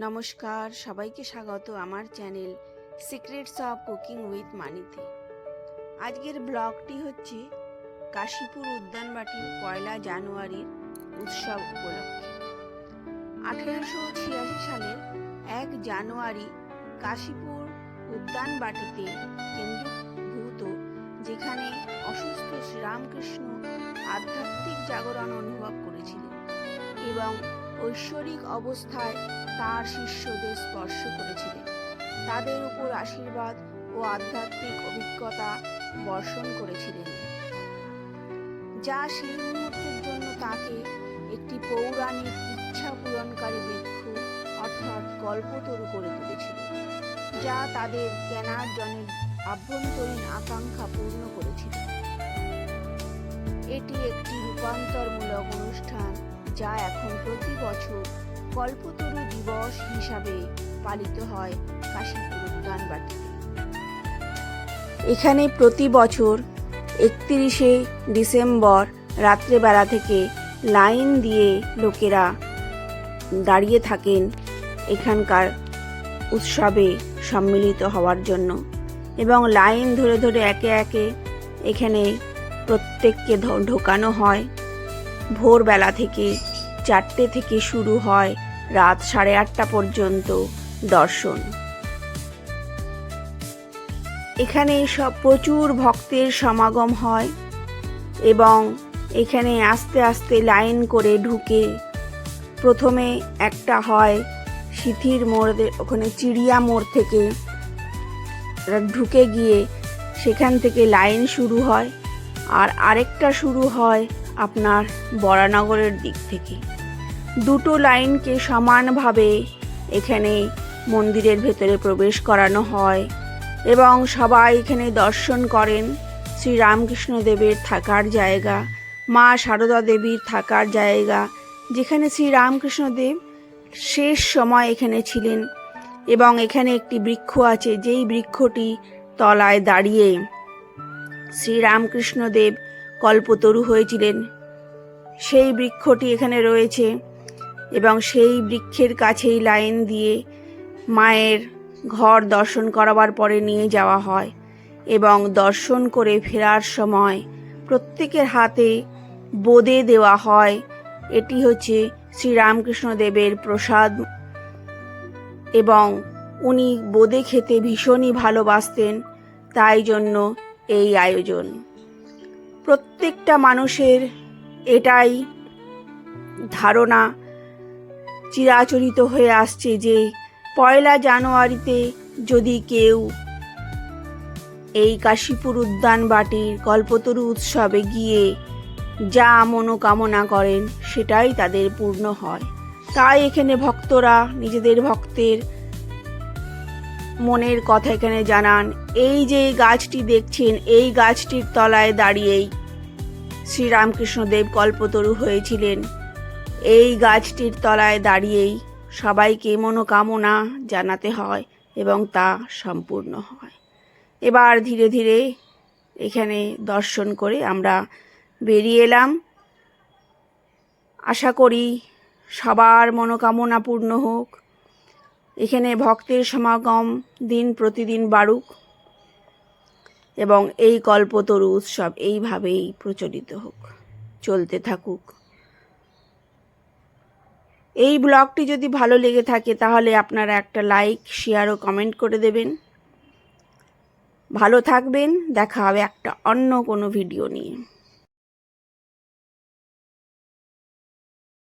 নমস্কার, সবাইকে স্বাগত আমার channel secrets of cooking with মানিতে। আজকের ব্লগটি হচ্ছে কাশীপুর উদ্যানবাটির 1 জানুয়ারির উৎসব উপলক্ষে। 1886 সালের 1 জানুয়ারি কাশীপুর উদ্যানবাটিতে কেন্দ্রীভূত, যেখানে অসুস্থ শ্রীরামকৃষ্ণ আধ্যাত্মিক জাগরণ অনুভব করেছিলেন এবং ঐশ্বরিক অবস্থায় তার শিষ্যদের স্পর্শ করেছিলেন। তাদের উপর আশীর্বাদ ও আধ্যাত্মিক অভিজ্ঞতা বর্ষণ করেছিলেন, যা সেই মুহূর্তের জন্য তাকে একটি পৌরাণিক ইচ্ছা পূরণকারী বৃক্ষ অর্থাৎ কল্পতরু করে তুলেছিল, যা তাদের জ্ঞানার্জনের আভ্যন্তরীণ আকাঙ্ক্ষা পূর্ণ করেছিল। এটি একটি রূপান্তরমূলক অনুষ্ঠান যা এখন প্রতি বছর কল্পতরু দিবস হিসাবে পালিত হয় কাশীপুর উদ্যানবাটিতে। এখানে প্রতি বছর 31শে ডিসেম্বর রাত্রেবেলা থেকে লাইন দিয়ে লোকেরা দাঁড়িয়ে থাকেন এখানকার উৎসবে সম্মিলিত হওয়ার জন্য, এবং লাইন ধরে ধরে একে একে এখানে প্রত্যেককে ঢোকানো হয়। ভোরবেলা থেকে 4টে থেকে শুরু হয় রাত 8:30 পর্যন্ত দর্শন। এখানে সব প্রচুর ভক্তের সমাগম হয় এবং এখানে আস্তে আস্তে লাইন করে ঢুকে প্রথমে একটা হয় সিথির মোড়, ওখানে চিড়িয়া মোড় থেকে ঢুকে গিয়ে সেখান থেকে লাইন শুরু হয়, আর আরেকটা শুরু হয় আপনার বরানগরের দিক থেকে। দুটো লাইনকে সমানভাবে এখানে মন্দিরের ভেতরে প্রবেশ করানো হয় এবং সবাই এখানে দর্শন করেন শ্রীরামকৃষ্ণ দেবের থাকার জায়গা, মা সারদা দেবীর থাকার জায়গা, যেখানে শ্রীরামকৃষ্ণ দেব শেষ সময় এখানে ছিলেন। এবং এখানে একটি বৃক্ষ আছে, যেই বৃক্ষটি তলায় দাঁড়িয়ে শ্রীরামকৃষ্ণ দেব কল্পতরু হয়েছিলেন, সেই বৃক্ষটি এখানে রয়েছে। এবং সেই বৃক্ষের কাছেই লাইন দিয়ে মায়ের ঘর দর্শন করাবার পরে নিয়ে যাওয়া হয় এবং দর্শন করে ফেরার সময় প্রত্যেকের হাতে বোঁদে দেওয়া হয়। এটি হচ্ছে শ্রীরামকৃষ্ণ দেবের প্রসাদ এবং উনি বোঁদে খেতে ভীষণই ভালোবাসতেন, তাই জন্য এই আয়োজন। প্রত্যেকটা মানুষের এটাই ধারণা চিরাচরিত হয়ে আসছে যে 1 জানুয়ারিতে যদি কেউ এই কাশীপুর উদ্যানবাটির কল্পতরু উৎসবে গিয়ে যা মনোকামনা করেন সেটাই তাদের পূর্ণ হয়। তাই এখানে ভক্তরা নিজেদের ভক্তের মনের কথা এখানে জানান। এই যে গাছটি দেখছেন, এই গাছটির তলায় দাঁড়িয়েই শ্রীরামকৃষ্ণ দেব কল্পতরু হয়েছিলেন। এই গাছটির তলায় দাঁড়িয়েই সবাইকে মনোকামনা জানাতে হয় এবং তা সম্পূর্ণ হয়। এবার ধীরে ধীরে এখানে দর্শন করে আমরা বেরিয়ে এলাম। আশা করি সবার মনোকামনা পূর্ণ হোক, এখানে ভক্তের সমাগম দিন প্রতিদিন বাড়ুক এবং এই কল্পতরু উৎসব এইভাবেই প্রচলিত হোক, চলতে থাকুক। এই ব্লগটি যদি ভালো লেগে থাকে তাহলে আপনারা একটা লাইক, শেয়ার ও কমেন্ট করে দেবেন। ভালো থাকবেন, দেখা হবে একটা অন্য কোনো ভিডিও নিয়ে।